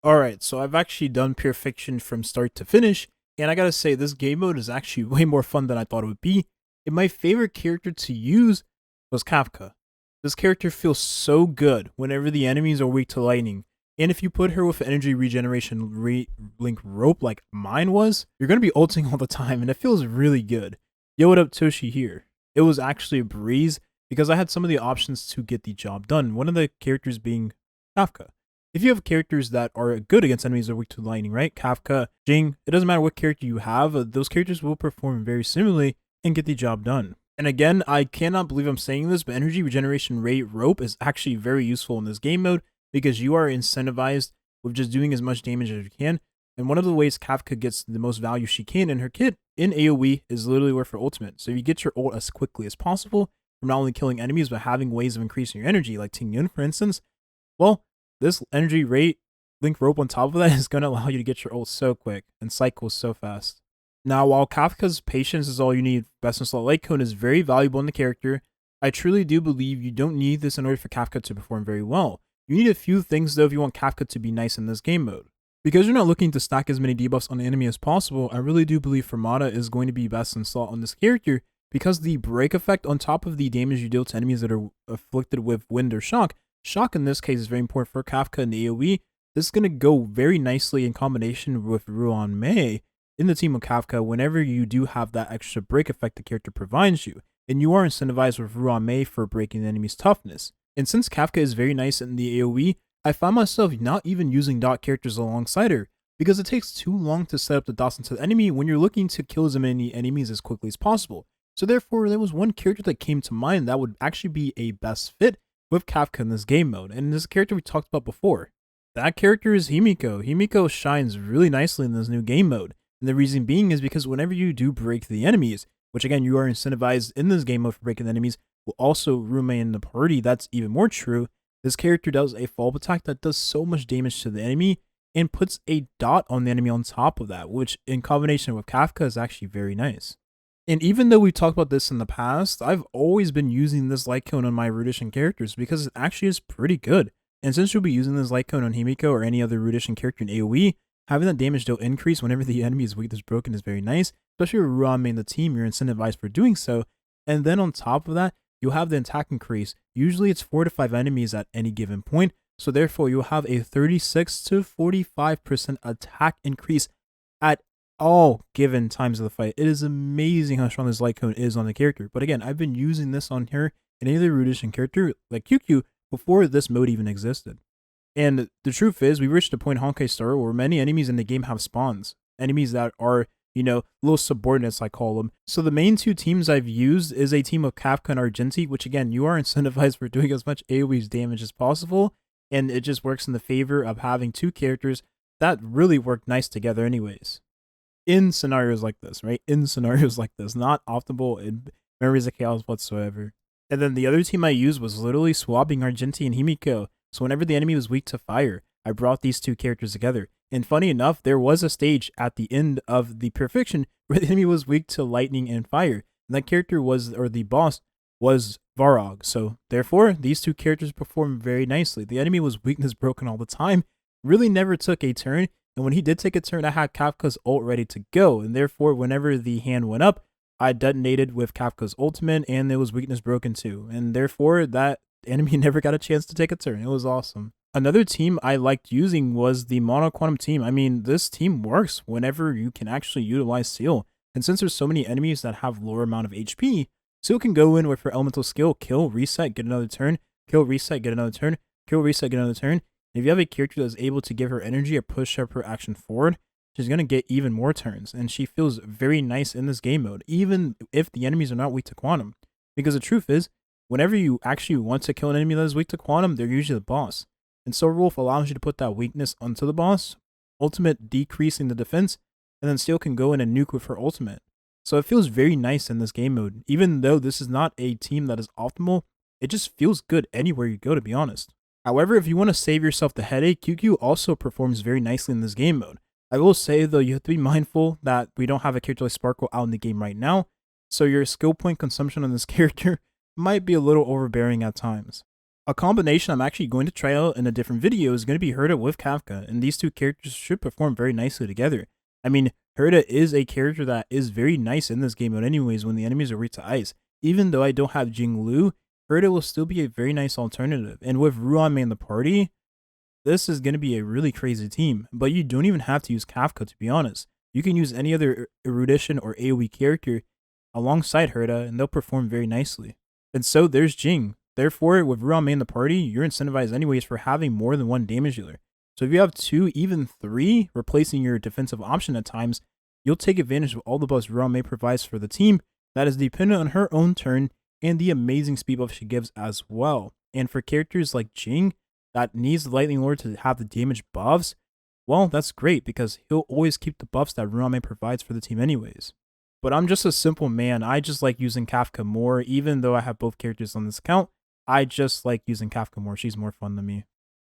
Alright, so I've actually done Pure Fiction from start to finish, and I gotta say, this game mode is actually way more fun than I thought it would be. And my favorite character to use was Kafka. This character feels so good whenever the enemies are weak to lightning. And if you put her with energy regeneration link rope like mine was, you're gonna be ulting all the time, and it feels really good. Yo, what up, Toshi here? It was actually a breeze because I had some of the options to get the job done. One of the characters being Kafka. If you have characters that are good against enemies that are weak to lightning, right? Kafka, Jing, it doesn't matter what character you have, those characters will perform very similarly and get the job done. And again, I cannot believe I'm saying this, but energy regeneration rate rope is actually very useful in this game mode because you are incentivized with just doing as much damage as you can. And one of the ways Kafka gets the most value she can in her kit in AoE is literally with her ultimate. So you get your ult as quickly as possible from not only killing enemies, but having ways of increasing your energy, like Yuan, for instance. Well, this energy rate link rope on top of that is going to allow you to get your ult so quick and cycles so fast. Now, while Kafka's patience is all you need, Best in Slot Light Cone is very valuable in the character. I truly do believe you don't need this in order for Kafka to perform very well. You need a few things though if you want Kafka to be nice in this game mode. Because you're not looking to stack as many debuffs on the enemy as possible, I really do believe Fermata is going to be best in slot on this character because the break effect on top of the damage you deal to enemies that are afflicted with wind or shock. Shock in this case is very important for Kafka in the AoE. This is going to go very nicely in combination with Ruan Mei in the team of Kafka whenever you do have that extra break effect the character provides you. And you are incentivized with Ruan Mei for breaking the enemy's toughness. And since Kafka is very nice in the AoE, I found myself not even using dot characters alongside her because it takes too long to set up the dots into the enemy when you're looking to kill as many enemies as quickly as possible. So therefore, there was one character that came to mind that would actually be a best fit with Kafka in this game mode, and this character we talked about before. That character is Himeko. Himeko shines really nicely in this new game mode, and the reason being is because whenever you do break the enemies, which again you are incentivized in this game mode for breaking the enemies, will also remain in the party, that's even more true. This character does a follow-up attack that does so much damage to the enemy and puts a dot on the enemy on top of that, which in combination with Kafka is actually very nice. And even though we talked about this in the past, I've always been using this light cone on my Erudition characters because it actually is pretty good. And since you'll be using this light cone on Himeko or any other Erudition character in AoE, having that damage deal increase whenever the enemy's weakness is broken is very nice. Especially with Ruan main the team, you're incentivized for doing so. And then on top of that, you'll have the attack increase. Usually it's 4 to 5 enemies at any given point. So therefore, you'll have a 36 to 45% attack increase at all given times of the fight. It is amazing how strong this light cone is on the character. But again, I've been using this on her and any other Erudition character like Qingque before this mode even existed. And the truth is, we reached a point in Honkai Star where many enemies in the game have spawns. Enemies that are, little subordinates I call them. So the main two teams I've used is a team of Kafka and Argenti, which again, you are incentivized for doing as much AoE damage as possible. And it just works in the favor of having two characters that really work nice together anyways. In scenarios like this, right? In scenarios like this, not optimal in Memories of Chaos whatsoever. And then the other team I used was literally swapping Argenti and Himeko. So whenever the enemy was weak to fire, I brought these two characters together. And funny enough, there was a stage at the end of the Pure Fiction where the enemy was weak to lightning and fire. And that character was, or the boss, was Varog. So therefore, these two characters performed very nicely. The enemy was weakness broken all the time, really never took a turn. And when he did take a turn, I had Kafka's ult ready to go. And therefore, whenever the hand went up, I detonated with Kafka's ultimate and it was weakness broken too. And therefore, that enemy never got a chance to take a turn. It was awesome. Another team I liked using was the Mono Quantum team. I mean, this team works whenever you can actually utilize Seal. And since there's so many enemies that have lower amount of HP, Seal can go in with her elemental skill, kill, reset, get another turn, kill, reset, get another turn, kill, reset, get another turn. If you have a character that's able to give her energy or push up her action forward, she's going to get even more turns. And she feels very nice in this game mode, even if the enemies are not weak to Quantum. Because the truth is, whenever you actually want to kill an enemy that is weak to Quantum, they're usually the boss. And Soul Wolf allows you to put that weakness onto the boss, ultimate decreasing the defense, and then Steel can go in and nuke with her ultimate. So it feels very nice in this game mode. Even though this is not a team that is optimal, it just feels good anywhere you go, to be honest. However, if you want to save yourself the headache, Qingque also performs very nicely in this game mode. I will say though, you have to be mindful that we don't have a character like Sparkle out in the game right now, so your skill point consumption on this character might be a little overbearing at times. A combination I'm actually going to try out in a different video is going to be Herta with Kafka, and these two characters should perform very nicely together. I mean, Herta is a character that is very nice in this game mode anyways when the enemies are weak to ice. Even though I don't have Jing, Herta will still be a very nice alternative, and with Yuan in the party, this is going to be a really crazy team. But you don't even have to use Kafka, to be honest. You can use any other Erudition or AoE character alongside Herta, and they'll perform very nicely. And so there's Jing. Therefore, with Yuan in the party, you're incentivized anyways for having more than one damage dealer. So if you have 2, even 3, replacing your defensive option at times, you'll take advantage of all the buffs Yuan provides for the team that is dependent on her own turn and the amazing speed buff she gives as well. And for characters like Jing that needs the Lightning Lord to have the damage buffs, well, that's great because he'll always keep the buffs that Yuan provides for the team anyways. But I'm just a simple man. I just like using Kafka more, even though I have both characters on this account. I just like using Kafka more. She's more fun than me.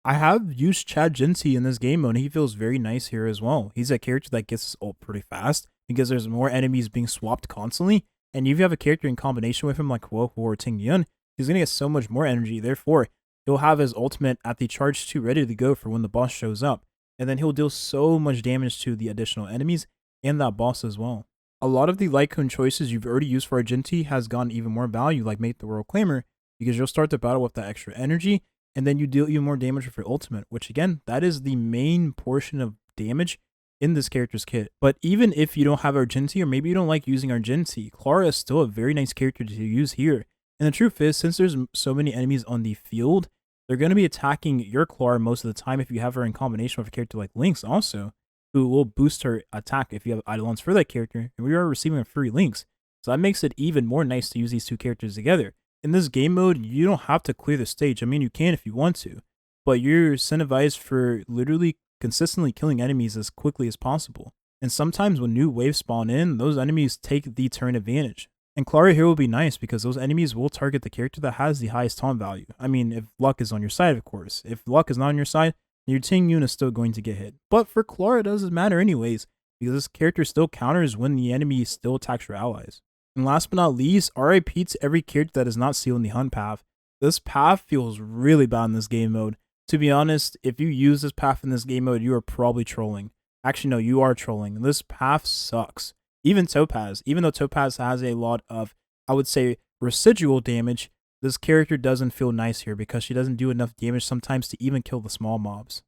I have used Chad Jinty in this game mode, and he feels very nice here as well. He's a character that gets his ult pretty fast because there's more enemies being swapped constantly. And if you have a character in combination with him like Qingque or Yuan, he's going to get so much more energy. Therefore, he'll have his ultimate at the charge 2 ready to go for when the boss shows up. And then he'll deal so much damage to the additional enemies and that boss as well. A lot of the light cone choices you've already used for Jinty has gotten even more value, like Make the World Claimer, because you'll start the battle with that extra energy, and then you deal even more damage with your ultimate, which again, that is the main portion of damage in this character's kit. But even if you don't have Jinty, or maybe you don't like using Jinty, Clara is still a very nice character to use here. And the truth is, since there's so many enemies on the field, they're going to be attacking your Clara most of the time if you have her in combination with a character like Lynx also, who will boost her attack if you have Eidolons for that character, and we are receiving a free Lynx. So that makes it even more nice to use these two characters together. In this game mode, you don't have to clear the stage. I mean, you can if you want to, but you're incentivized for literally consistently killing enemies as quickly as possible. And sometimes when new waves spawn in, those enemies take the turn advantage. And Clara here will be nice because those enemies will target the character that has the highest taunt value. I mean, if luck is on your side, of course. If luck is not on your side, your Ting Yun is still going to get hit. But for Clara, it doesn't matter anyways, because this character still counters when the enemy still attacks your allies. And last but not least, RIP to every character that is not sealed in the hunt path. This path feels really bad in this game mode. To be honest, if you use this path in this game mode, you are probably trolling. Actually, no, you are trolling. This path sucks. Even Topaz, even though Topaz has a lot of, I would say, residual damage, this character doesn't feel nice here because she doesn't do enough damage sometimes to even kill the small mobs.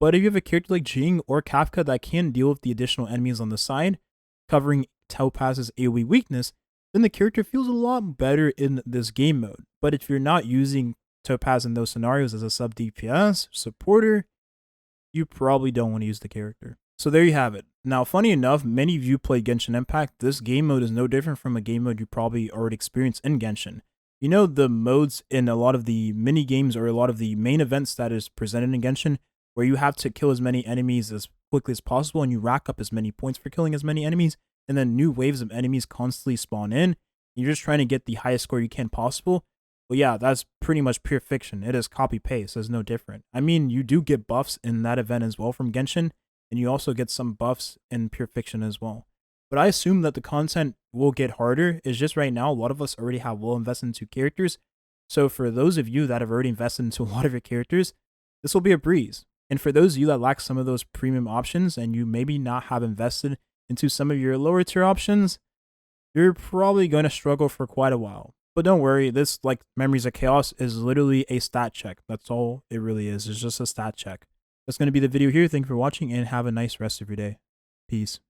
But if you have a character like Jing or Kafka that can deal with the additional enemies on the side, covering Topaz's AoE weakness, then the character feels a lot better in this game mode. But if you're not using Topaz in those scenarios as a sub DPS supporter, you probably don't want to use the character. So there you have it. Now, funny enough, many of you play Genshin Impact. This game mode is no different from a game mode you probably already experienced in Genshin. You know, the modes in a lot of the mini games or a lot of the main events that is presented in Genshin, where you have to kill as many enemies as quickly as possible and you rack up as many points for killing as many enemies, and then new waves of enemies constantly spawn in. You're just trying to get the highest score you can possible. Well, yeah, that's pretty much pure fiction. It is copy-paste. It's no different. I mean, you do get buffs in that event as well from Genshin, and you also get some buffs in pure fiction as well. But I assume that the content will get harder. It's just right now, a lot of us already have well invested into characters. So for those of you that have already invested into a lot of your characters, this will be a breeze. And for those of you that lack some of those premium options and you maybe not have invested into some of your lower tier options, you're probably going to struggle for quite a while. But don't worry, this, like Memories of Chaos, is literally a stat check. That's all it really is. It's just a stat check. That's going to be the video here. Thank you for watching and have a nice rest of your day. Peace.